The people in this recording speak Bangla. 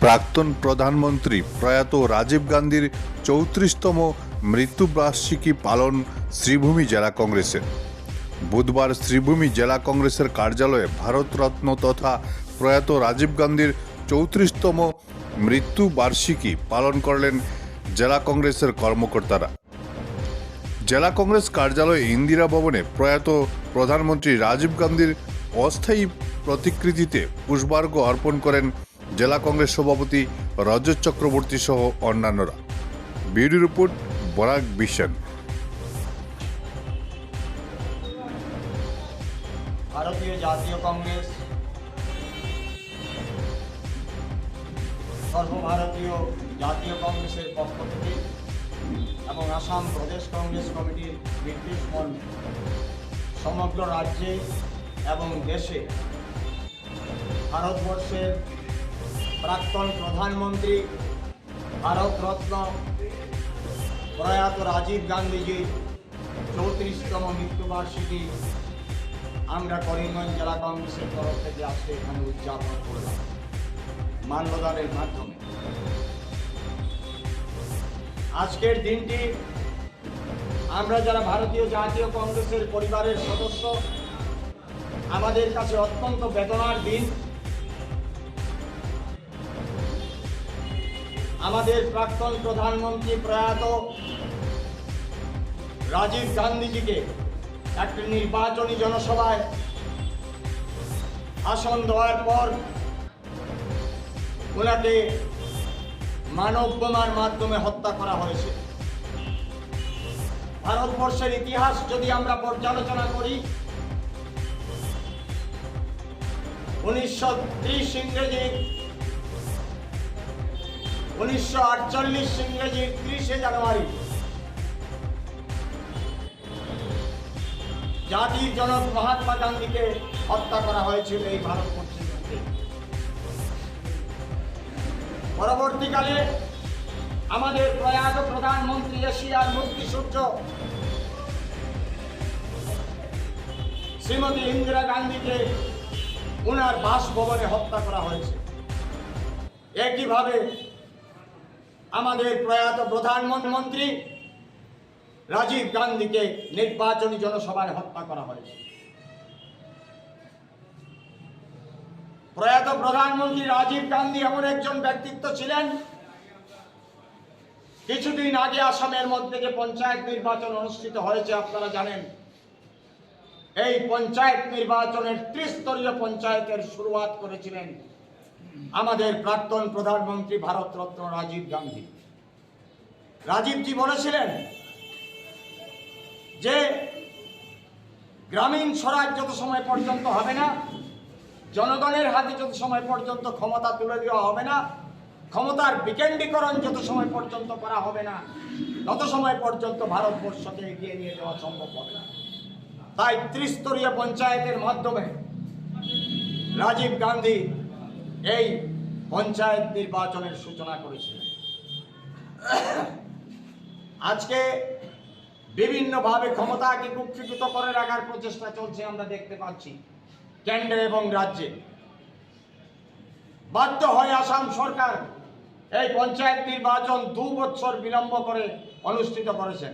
প্রাক্তন প্রধানমন্ত্রী প্রয়াত রাজীব গান্ধীর ৩৪তম মৃত্যুবার্ষিকী পালন শ্রীভূমি জেলা কংগ্রেসের। বুধবার শ্রীভূমি জেলা কংগ্রেসের কার্যালয়ে ভারতরত্ন তথা প্রয়াত রাজীব গান্ধীর ৩৪তম মৃত্যুবার্ষিকী পালন করলেন জেলা কংগ্রেসের কর্মকর্তারা। জেলা কংগ্রেস কার্যালয়ে ইন্দিরা ভবনে প্রয়াত প্রধানমন্ত্রী রাজীব গান্ধীর অস্থায়ী প্রতিকৃতিতে পুষ্পার্ঘ্য অর্পণ করেন জেলা কংগ্রেস সভাপতি রজত চক্রবর্তী সহ অন্যান্যরা। Bureau report, Barak vision. ভারতীয় জাতীয় কংগ্রেস সর্বভারতীয় জাতীয় কংগ্রেসের পক্ষ থেকে এবং আসাম প্রদেশ কংগ্রেস কমিটির নির্দেশ মর্মে সমগ্র রাজ্যে এবং দেশে ভারতবর্ষের প্রাক্তন প্রধানমন্ত্রী ভারতরত্ন প্রয়াত রাজীব গান্ধীজির ৩৪তম মৃত্যুবার্ষিকী আমরা করিমগঞ্জ জেলা কংগ্রেসের তরফ থেকে আজকে এখানে উদযাপন করলাম মাল্যদানের মাধ্যমে। আজকের দিনটি আমরা যারা ভারতীয় জাতীয় কংগ্রেসের পরিবারের সদস্য, আমাদের কাছে অত্যন্ত বেদনার দিন। আমাদের প্রাক্তন প্রধানমন্ত্রী প্রয়াত রাজীব গান্ধীজিকে একটি নির্বাচনী জনসভায় ভাষণ দেওয়ার পর ওনাকে মানব বোমার মাধ্যমে হত্যা করা হয়েছে। ভারতবর্ষের ইতিহাস যদি আমরা পর্যালোচনা করি, 1930 ইংরেজি 1948 ইংরেজির 30শে জানুয়ারি জাতির জনক মহাত্মা গান্ধীকে হত্যা করা হয়েছিল এই ভারতবর্ষের মধ্যে। পরবর্তীকালে আমাদের প্রয়াত প্রধানমন্ত্রী এশিয়ার মুক্তিসূর্য শ্রীমতী ইন্দিরা গান্ধীকে ওনার বাসভবনে হত্যা করা হয়েছে। একইভাবে আমাদের প্রয়াত প্রধানমন্ত্রী রাজীব গান্ধীকে নির্বাচনী জনসভায় হত্যা করা হয়েছে। প্রয়াত প্রধানমন্ত্রী রাজীব গান্ধী এমন একজন ব্যক্তিত্ব ছিলেন, কিছুদিন আগে আসামের মধ্যে যে পঞ্চায়েত নির্বাচন অনুষ্ঠিত হয়েছে আপনারা জানেন, এই পঞ্চায়েত নির্বাচনের ত্রিস্তরীয় পঞ্চায়েতের শুরুয়াত করেছিলেন আমাদের প্রাক্তন প্রধানমন্ত্রী ভারতরত্ন রাজীব গান্ধী। রাজীবজি বলেছিলেন যে গ্রামীণ স্বরাজ যত সময় পর্যন্ত হবে না, জনগণের হাতে যত সময় পর্যন্ত ক্ষমতা তুলে দেওয়া হবে না, ক্ষমতার বিকেন্দ্রীকরণ যত সময় পর্যন্ত করা হবে না, তত সময় পর্যন্ত ভারতবর্ষকে এগিয়ে নিয়ে যাওয়া সম্ভব হবে না। তাই ত্রিস্তরীয় পঞ্চায়েতের মাধ্যমে রাজীব গান্ধী এই পঞ্চায়েত নির্বাচনের সূচনা করেছিলেন। আজকে বিভিন্নভাবে ক্ষমতাকে কুক্ষিগত করে রাখার প্রচেষ্টা চলছে, আমরা দেখতে পাচ্ছি কেন্দ্রে এবং রাজ্যে। বাধ্য হয়ে আসাম সরকার এই পঞ্চায়েত নির্বাচন 2 বছর বিলম্ব করে অনুষ্ঠিত করেছেন।